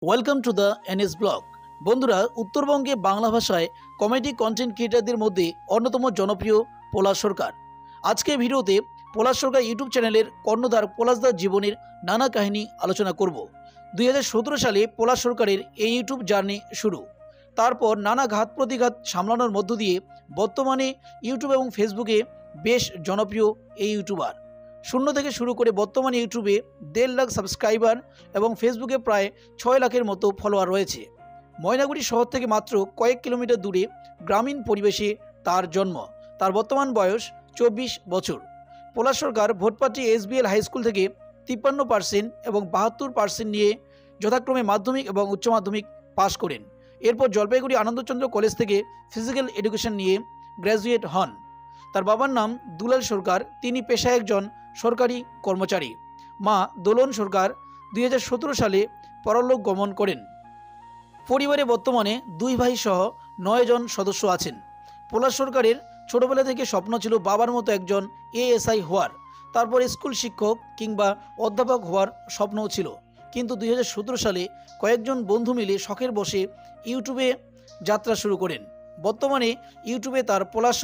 Welcome to the NS blog. বন্ধুরা, উত্তরবঙ্গে বাংলা ভাষায় কমেডি কন্টেন্ট ক্রিয়েটারদের মধ্যে অন্যতম জনপ্রিয় পলাশ সরকার। আজকে ভিডিওতে পলাশ সরকার ইউটিউব চ্যানেলের কর্ণধার পলাশদার জীবনের নানা কাহিনী আলোচনা করব। 2017 সালে পলাশ সরকারের এই ইউটিউব জার্নি শুরু। তারপর নানা ঘাত প্রতিঘাত সামলানোর মধ্য দিয়ে বর্তমানে ইউটিউব এবং ফেসবুকে বেশ জনপ্রিয় এই ইউটিউবার। শূন্য থেকে শুরু করে বর্তমানে ইউটিউবে 1.5 লাখ সাবস্ক্রাইবার এবং ফেসবুকে প্রায় 6 লাখের মতো ফলোয়ার রয়েছে। ময়নাগুড়ি শহর থেকে মাত্র কয়েক কিলোমিটার দূরে গ্রামীণ পরিবেশে তার জন্ম। তার বর্তমান বয়স 24 বছর। পলাশ সরকার ভোটপাটি SBL হাই স্কুল থেকে 53% এবং 72% নিয়ে যথাক্রমে মাধ্যমিক এবং উচ্চ মাধ্যমিক পাশ করেন। এরপর জলপাইগুড়ি আনন্দচন্দ্র কলেজ থেকে ফিজিক্যাল এডুকেশন নিয়ে গ্র্যাজুয়েট হন। তার বাবার নাম দুলাল সরকার, তিনি পেশায় একজন সরকারি কর্মচারী। মা দোলন সরকার 2017 সালে পরলোক গমন করেন। পরিবারে বর্তমানে 2 ভাই সহ 9 জন সদস্য আছেন। পলাশ সরকারের ছোটবেলা থেকে স্বপ্ন ছিল বাবার মতো একজন ASI হওয়ার, তারপর স্কুল শিক্ষক কিংবা অধ্যাপক হওয়ার স্বপ্নও ছিল। কিন্তু 2017 সালে কয়েকজন বন্ধু মিলে শখের বসে ইউটিউবে যাত্রা শুরু করেন। বর্তমানে ইউটিউবে তার পলাশ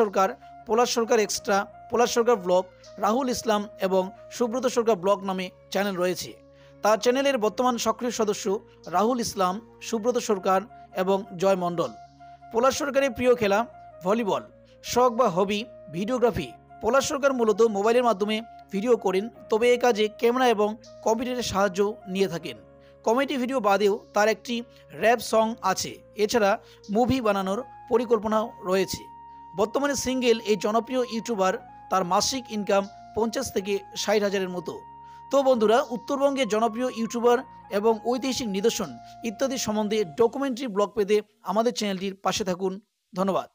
সরকার এক্সট্রা, পলাশ সরকার ব্লগ, রাহুল ইসলাম এবং সুব্রত সরকার ব্লগ নামে চ্যানেল রয়েছে। তার চ্যানেলের বর্তমান সক্রিয় সদস্য রাহুল ইসলাম, সুব্রত সরকার এবং জয় মণ্ডল। পলাশ সরকারের প্রিয় খেলা ভলিবল। শখ বা হবি ভিডিওগ্রাফি। পলাশ সরকার মূলত মোবাইলের মাধ্যমে ভিডিও করেন, তবে এ কাজে ক্যামেরা এবং কম্পিউটারের সাহায্য নিয়ে থাকেন। কমেডি ভিডিও বাদেও তার একটি র্যাপ সং আছে। এছাড়া মুভি বানানোর পরিকল্পনাও রয়েছে। বর্তমানে সিঙ্গেল এই জনপ্রিয় ইউটিউবার, তার মাসিক ইনকাম 50 থেকে 60 হাজারের মতো। তো বন্ধুরা, উত্তরবঙ্গের জনপ্রিয় ইউটিউবার এবং ঐতিহাসিক নিদর্শন ইত্যাদি সম্বন্ধে ডকুমেন্টারি ব্লগ পেতে আমাদের চ্যানেলটির পাশে থাকুন। ধন্যবাদ।